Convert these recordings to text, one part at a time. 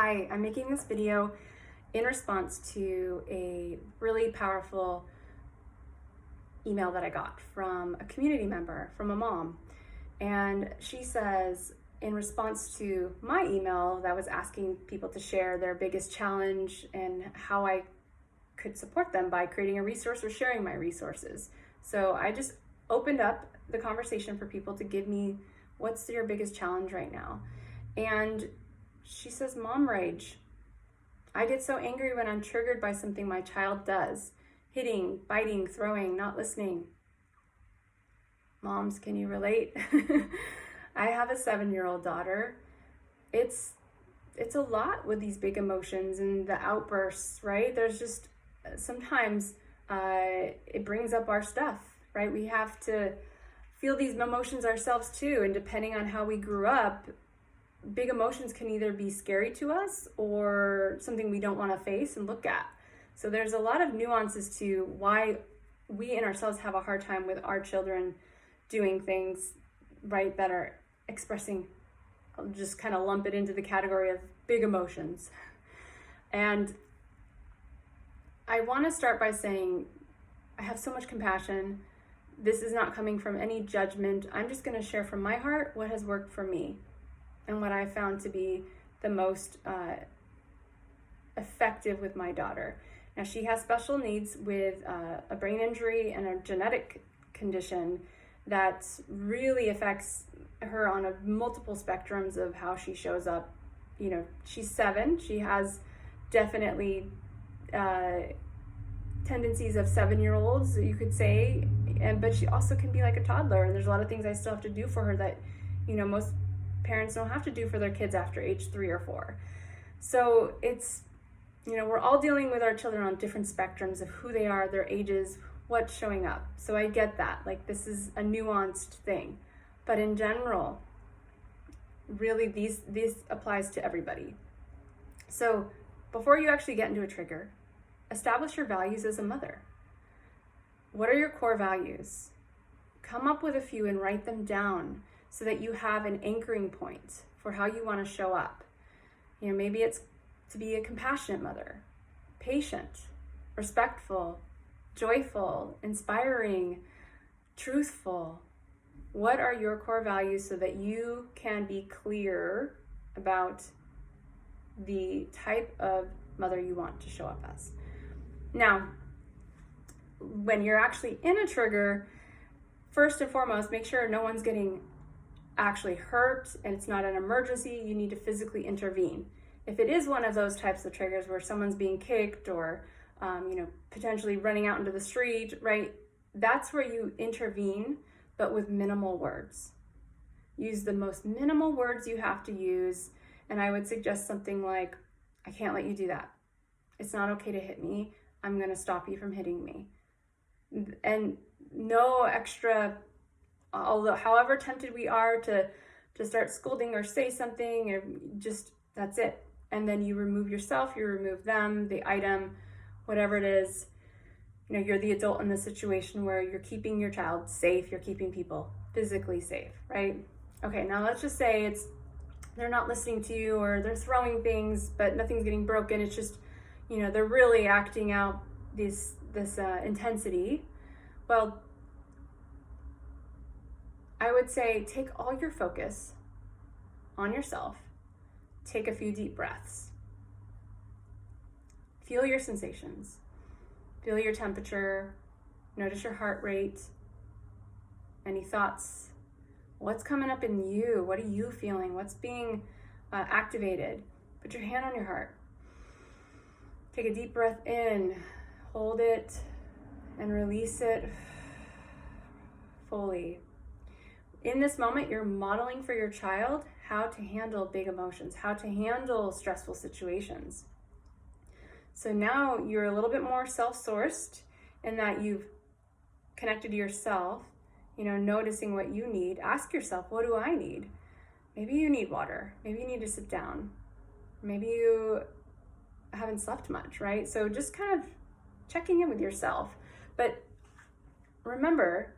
Hi, I'm making this video in response to a really powerful email that I got from a community member, from a mom. And she says, in response to my email that was asking people to share their biggest challenge and how I could support them by creating a resource or sharing my resources. So I just opened up the conversation for people to give me what's your biggest challenge right now. And she says, mom rage. I get so angry when I'm triggered by something my child does. Hitting, biting, throwing, not listening. Moms, can you relate? I have a 7-year-old daughter. It's a lot with these big emotions and the outbursts, right? There's just sometimes it brings up our stuff, right? We have to feel these emotions ourselves too. And depending on how we grew up, big emotions can either be scary to us or something we don't want to face and look at. So there's a lot of nuances to why we in ourselves have a hard time with our children doing things, right, that are expressing, I'll just kind of lump it into the category of big emotions. And I want to start by saying I have so much compassion. This is not coming from any judgment. I'm just going to share from my heart what has worked for me and what I found to be the most effective with my daughter. Now, she has special needs with a brain injury and a genetic condition that really affects her on multiple spectrums of how she shows up. You know, she's 7. She has definitely tendencies of 7-year-olds, you could say, but she also can be like a toddler. And there's a lot of things I still have to do for her that, you know, most parents don't have to do for their kids after age 3 or 4. So it's, you know, we're all dealing with our children on different spectrums of who they are, their ages, what's showing up. So I get that, like, this is a nuanced thing, but in general, really this applies to everybody. So before you actually get into a trigger, establish your values as a mother. What are your core values? Come up with a few and write them down so that you have an anchoring point for how you want to show up. You know, maybe it's to be a compassionate mother, patient, respectful, joyful, inspiring, truthful. What are your core values so that you can be clear about the type of mother you want to show up as? Now, when you're actually in a trigger, first and foremost, make sure no one's getting actually hurt and it's not an emergency. You need to physically intervene. If it is one of those types of triggers where someone's being kicked or potentially running out into the street, right, that's where you intervene, but with minimal words. Use the most minimal words you have to use, and I would suggest something like, I can't let you do that. It's not okay to hit me. I'm going to stop you from hitting me. And no extra, although however tempted we are to start scolding or say something, or just, that's it. And then you remove yourself, you remove them, the item, whatever it is. You know, you're the adult in the situation where you're keeping your child safe, you're keeping people physically safe, right? Okay, now let's just say they're not listening to you, or they're throwing things, but nothing's getting broken. It's just, you know, they're really acting out this intensity. Well, I would say take all your focus on yourself. Take a few deep breaths. Feel your sensations. Feel your temperature. Notice your heart rate. Any thoughts? What's coming up in you? What are you feeling? What's being activated? Put your hand on your heart. Take a deep breath in. Hold it and release it fully. In this moment, you're modeling for your child how to handle big emotions, how to handle stressful situations. So now you're a little bit more self-sourced in that you've connected to yourself, you know, noticing what you need. Ask yourself, what do I need? Maybe you need water. Maybe you need to sit down. Maybe you haven't slept much, right? So just kind of checking in with yourself. But remember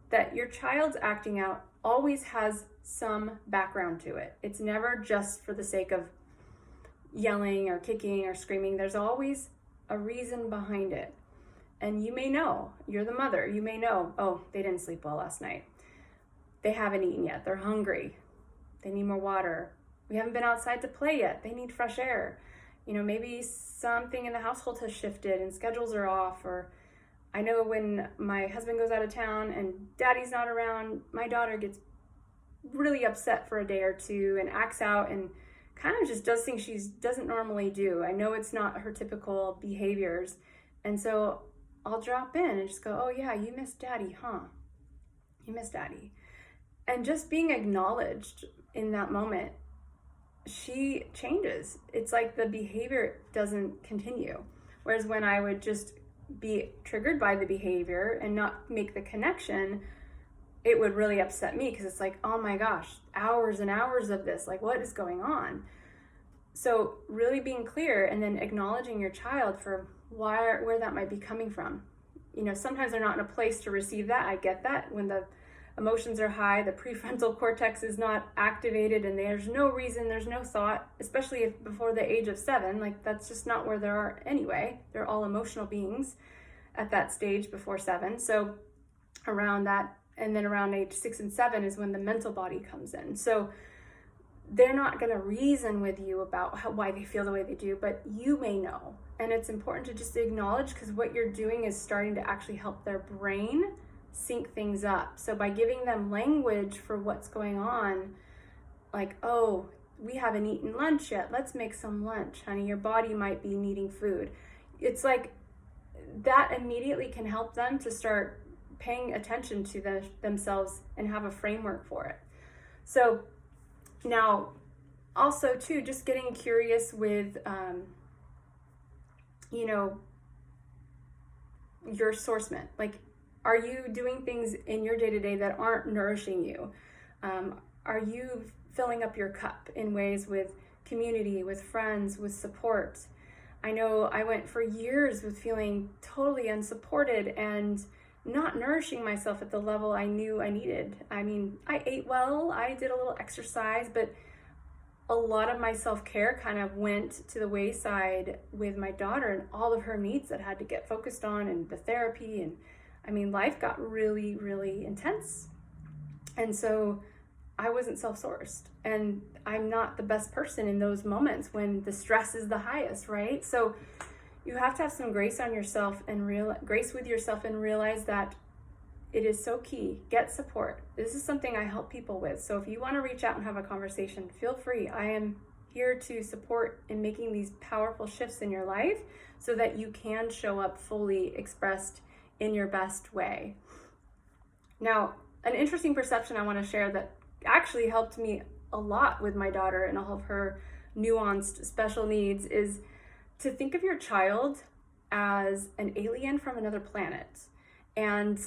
that your child's acting out always has some background to it. It's never just for the sake of yelling or kicking or screaming, there's always a reason behind it. And you may know, you're the mother, you may know, oh, they didn't sleep well last night. They haven't eaten yet, they're hungry, they need more water. We haven't been outside to play yet, they need fresh air. Maybe something in the household has shifted and schedules are off. Or I know when my husband goes out of town and daddy's not around, my daughter gets really upset for a day or two and acts out and kind of just does things she doesn't normally do. I know it's not her typical behaviors. And so I'll drop in and just go, oh yeah, you miss daddy, huh? You miss daddy. And just being acknowledged in that moment, she changes. It's like the behavior doesn't continue. Whereas when I would just be triggered by the behavior and not make the connection, it would really upset me, because it's like, oh my gosh, hours and hours of this, like what is going on? So really being clear and then acknowledging your child for where that might be coming from. Sometimes they're not in a place to receive that. I get that. When the emotions are high, the prefrontal cortex is not activated, and there's no reason, there's no thought, especially if before the age of 7, like that's just not where they are anyway. They're all emotional beings at that stage before 7. So around that, and then around age 6 and 7 is when the mental body comes in. So they're not going to reason with you about why they feel the way they do, but you may know. And it's important to just acknowledge, because what you're doing is starting to actually help their brain sync things up. So by giving them language for what's going on, like, oh, we haven't eaten lunch yet, let's make some lunch, honey, your body might be needing food. It's like that immediately can help them to start paying attention to themselves and have a framework for it. So now also too, just getting curious with your sourcement. Like, are you doing things in your day-to-day that aren't nourishing you? Are you filling up your cup in ways with community, with friends, with support? I know I went for years with feeling totally unsupported and not nourishing myself at the level I knew I needed. I mean, I ate well, I did a little exercise, but a lot of my self-care kind of went to the wayside with my daughter and all of her needs that had to get focused on, and the therapy. And I mean, life got really, really intense. And so I wasn't self-sourced, and I'm not the best person in those moments when the stress is the highest, right? So you have to have some grace on yourself and grace with yourself, and realize that it is so key. Get support. This is something I help people with. So if you want to reach out and have a conversation, feel free. I am here to support in making these powerful shifts in your life so that you can show up fully expressed in your best way. Now, an interesting perception I want to share that actually helped me a lot with my daughter and all of her nuanced special needs is to think of your child as an alien from another planet, and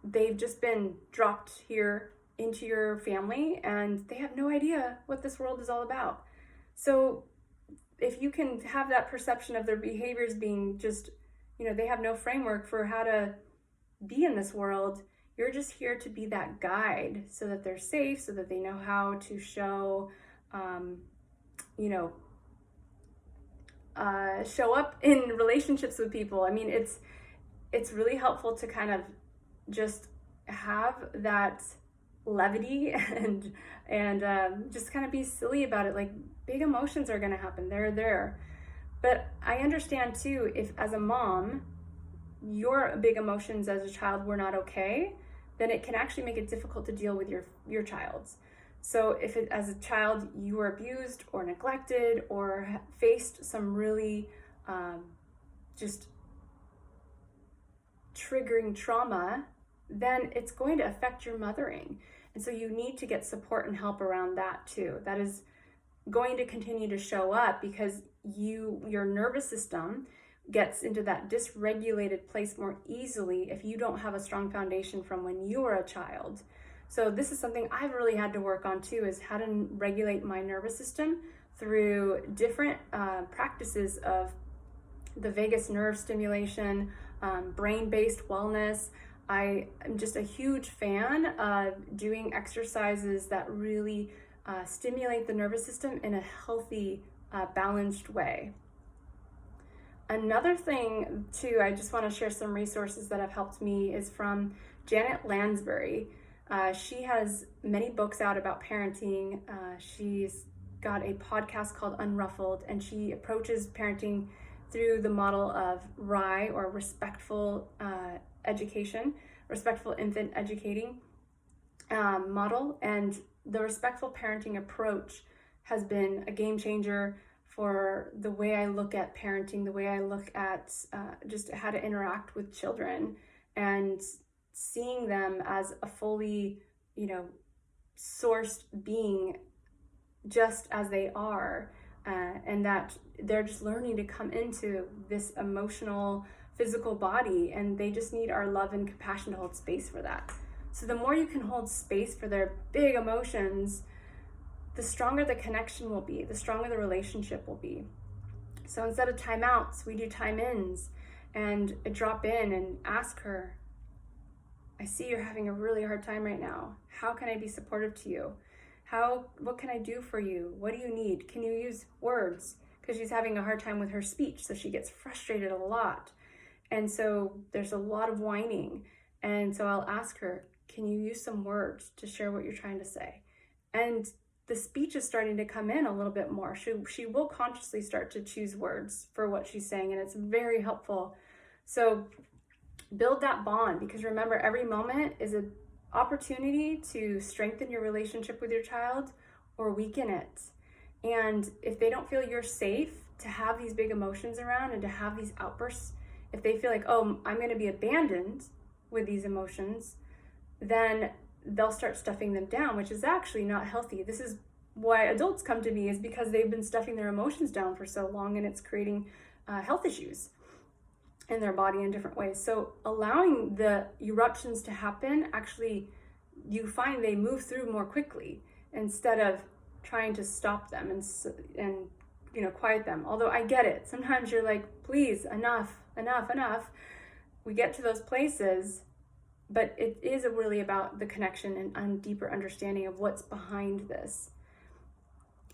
they've just been dropped here into your family and they have no idea what this world is all about. So if you can have that perception of their behaviors being just, they have no framework for how to be in this world, you're just here to be that guide so that they're safe, so that they know how to show, show up in relationships with people. I mean, it's really helpful to kind of just have that levity and just kind of be silly about it. Like, big emotions are going to happen. They're there. But I understand too, if as a mom, your big emotions as a child were not okay, then it can actually make it difficult to deal with your child's. So if as a child you were abused or neglected or faced some really just triggering trauma, then it's going to affect your mothering. And so you need to get support and help around that too. That is going to continue to show up because your nervous system gets into that dysregulated place more easily if you don't have a strong foundation from when you were a child. So this is something I've really had to work on too, is how to regulate my nervous system through different practices of the vagus nerve stimulation, brain-based wellness. I am just a huge fan of doing exercises that really stimulate the nervous system in a healthy balanced way. Another thing too, I just want to share some resources that have helped me is from Janet Lansbury. She has many books out about parenting. She's got a podcast called Unruffled, and she approaches parenting through the model of RIE, or respectful education, respectful infant educating model. And the respectful parenting approach has been a game changer for the way I look at parenting, the way I look at just how to interact with children, and seeing them as a fully, sourced being just as they are, and that they're just learning to come into this emotional, physical body, and they just need our love and compassion to hold space for that. So the more you can hold space for their big emotions, the stronger the connection will be, the stronger the relationship will be. So instead of timeouts, we do time-ins, and I drop in and ask her, I see you're having a really hard time right now. How can I be supportive to you? What can I do for you? What do you need? Can you use words? Because she's having a hard time with her speech, so she gets frustrated a lot. And so there's a lot of whining. And so I'll ask her, can you use some words to share what you're trying to say? And the speech is starting to come in a little bit more. She will consciously start to choose words for what she's saying, and it's very helpful. So build that bond, because remember, every moment is an opportunity to strengthen your relationship with your child or weaken it. And if they don't feel you're safe to have these big emotions around and to have these outbursts, if they feel like, oh, I'm going to be abandoned with these emotions, then they'll start stuffing them down, which is actually not healthy. This is why adults come to me, is because they've been stuffing their emotions down for so long, and it's creating health issues in their body in different ways. So allowing the eruptions to happen, actually, you find they move through more quickly instead of trying to stop them and quiet them. Although I get it. Sometimes you're like, please, enough. We get to those places, but it is really about the connection and deeper understanding of what's behind this.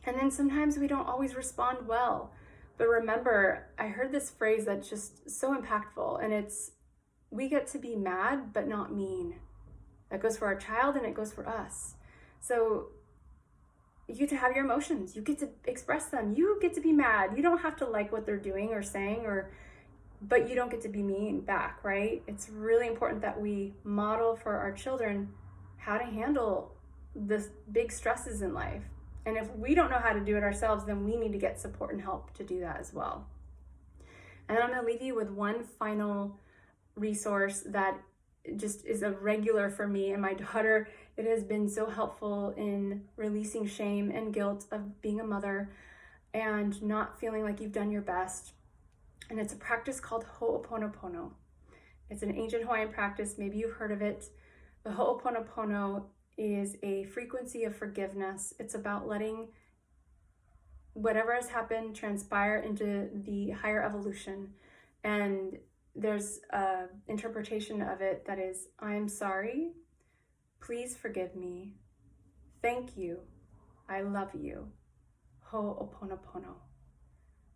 And then sometimes we don't always respond well. But remember, I heard this phrase that's just so impactful, and it's, we get to be mad, but not mean. That goes for our child, and it goes for us. So you get to have your emotions. You get to express them. You get to be mad. You don't have to like what they're doing or saying, but you don't get to be mean back, right? It's really important that we model for our children how to handle the big stresses in life. And if we don't know how to do it ourselves, then we need to get support and help to do that as well. And then I'm going to leave you with one final resource that just is a regular for me and my daughter. It has been so helpful in releasing shame and guilt of being a mother and not feeling like you've done your best. And it's a practice called Ho'oponopono. It's an ancient Hawaiian practice. Maybe you've heard of it. The Ho'oponopono is a frequency of forgiveness. It's about letting whatever has happened transpire into the higher evolution. And there's an interpretation of it that is, I'm sorry, please forgive me, thank you, I love you, Ho'oponopono.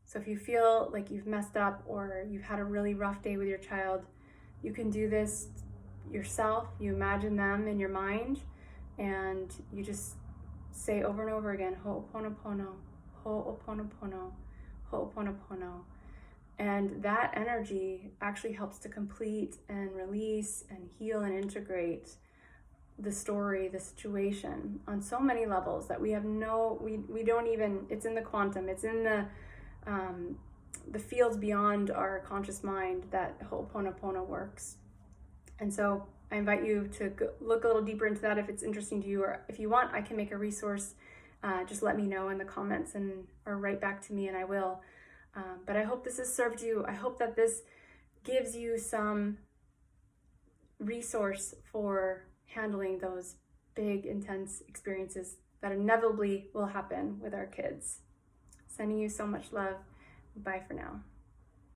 So if you feel like you've messed up or you've had a really rough day with your child, you can do this yourself. You imagine them in your mind, and you just say over and over again, Ho'oponopono, Ho'oponopono, Ho'oponopono. And that energy actually helps to complete and release and heal and integrate the story, the situation on so many levels that we have we don't even, it's in the quantum, it's in the fields beyond our conscious mind that Ho'oponopono works. And so I invite you to look a little deeper into that if it's interesting to you, or if you want, I can make a resource. Just let me know in the comments or write back to me and I will. But I hope this has served you. I hope that this gives you some resource for handling those big, intense experiences that inevitably will happen with our kids. Sending you so much love. Bye for now.